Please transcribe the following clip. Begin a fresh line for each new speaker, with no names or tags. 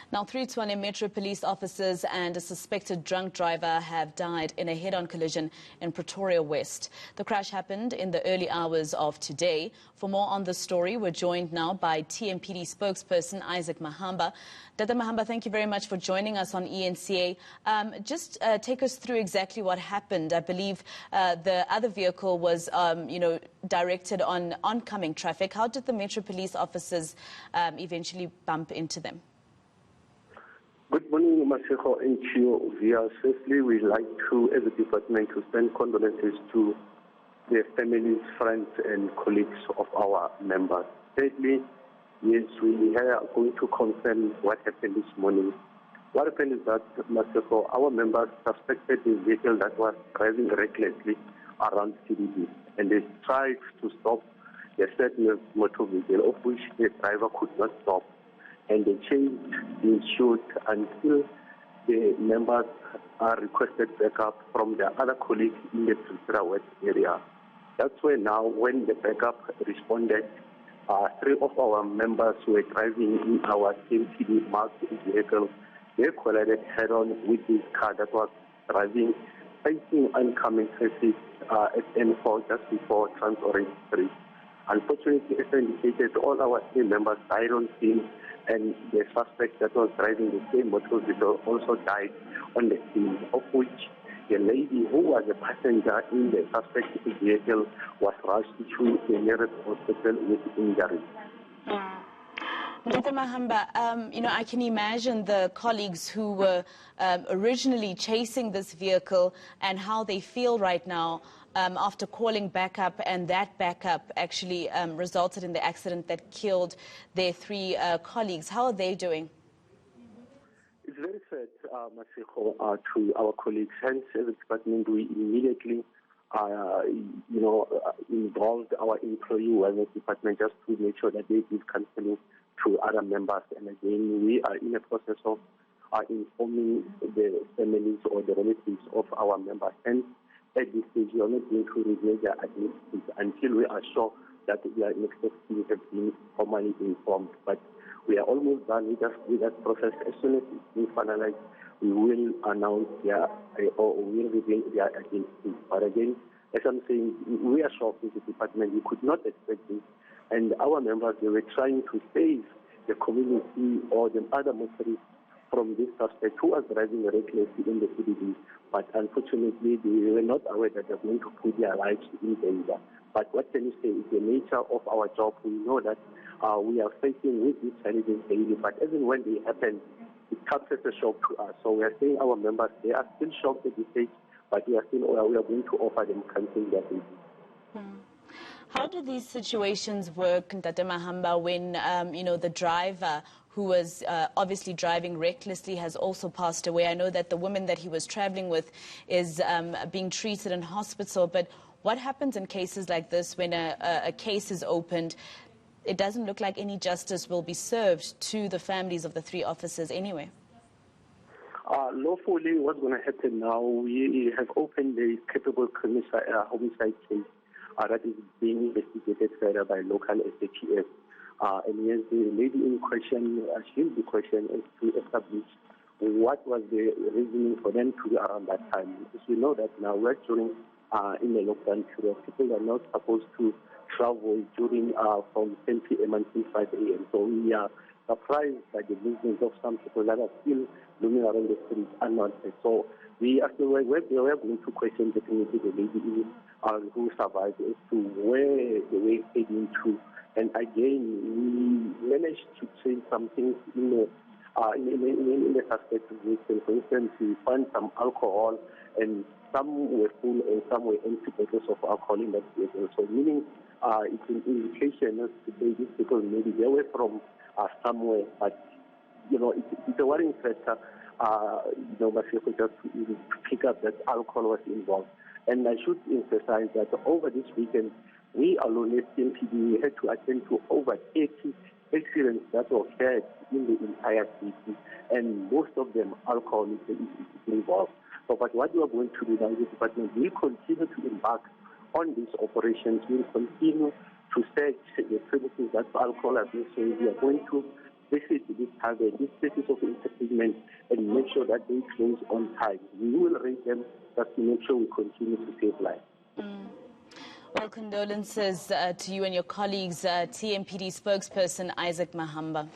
Now, 3 Tshwane Metro Police officers and a suspected drunk driver have died in a head-on collision in Pretoria West. The crash happened in the early hours of today. For more on this story, we're joined now by TMPD Spokesperson Mahamba. Dada Mahamba, thank you very much for joining us on eNCA. Just take us through exactly what happened. I believe the other vehicle was, directed on oncoming traffic. How did the Metro Police officers eventually bump into them?
Good morning, Maseko and Chio. Firstly, we'd like to, as a department, to send condolences to the families, friends, and colleagues of our members. Thirdly, yes, we are going to confirm what happened this morning. What happened is that, Maseko, our members suspected the vehicle that was driving recklessly around CBD, and they tried to stop the certain motor vehicle, of which the driver could not stop. And they changed the insured until the members are requested backup from their other colleagues in the Pretoria West area. That's why now, when the backup responded, 3 of our members were driving in our TMPD marked vehicle. They collided head-on with this car that was driving, facing oncoming traffic at N4 just before Trans-Orange Street. Unfortunately, as indicated, all our 3 members died on scene, and the suspect that was driving the same motor vehicle also died on the scene, of which the lady who was a passenger in the suspect's vehicle was rushed to the nearest hospital with injuries.
Dr. Mahamba, I can imagine the colleagues who were originally chasing this vehicle and how they feel right now after calling backup, and that backup actually resulted in the accident that killed their 3 colleagues. How are they doing?
It's very sad, Maseko, to our colleagues. Hence, as a department, we immediately involved our employee wellness department just to make sure that they give counseling to other members. And again, we are in a process of informing the families or the relatives of our members. And at this stage, we are not going to reveal their identities until we are sure that their next steps have been formally informed. But we are almost done with that process. As soon as it's been finalized, we will announce or we will reveal their identities. But again, as I'm saying, we are shocked as a department. We could not expect this. And our members, they were trying to save the community or the other motorists from this suspect who was driving recklessly in the CBD. But unfortunately, they were not aware that they're going to put their lives in danger. But what can you say? It's the nature of our job. We know that we are facing with these challenges daily. But even when they happen, it comes as a shock to us. So we are saying our members, they are still shocked at this stage, but we are going to offer them counseling that they do.
How do these situations work, Dada Mahamba, when, the driver who was obviously driving recklessly has also passed away? I know that the woman that he was traveling with is being treated in hospital, but what happens in cases like this when a case is opened? It doesn't look like any justice will be served to the families of the 3 officers anyway.
Lawfully, what's going to happen now, we have opened a capable homicide case that is being investigated further by local SAPS. And yes, the lady in question, she'll be questioned as to establish what was the reasoning for them to be around that time. Because we know that now we're during in the lockdown period, people are not supposed to travel during from 10 p.m. until 5 a.m. So we are surprised by the movement of some people that are still roaming around the streets unwanted. So we are going to question definitely the lady who survived as to where they were heading to. And again, we managed to change some things in the suspect vehicle. For instance, we found some alcohol, and some were full and some were empty bottles of alcohol in that vehicle. So meaning it's an indication as to say these people maybe they were from somewhere, but it's a worrying factor. Just to pick up that alcohol was involved. And I should emphasize that over this weekend, we alone at TMPD had to attend to over 80 accidents that occurred in the entire city, and most of them alcohol is involved. So, but what we are going to do now in the department, we continue to embark on these operations. We will continue to search the premises that alcohol has been sold. We are going to visit this target, these places of entertainment, and make sure that they close on time. We will rate them just to make sure we continue to save lives.
Well, condolences to you and your colleagues, TMPD spokesperson Isaac Mahamba.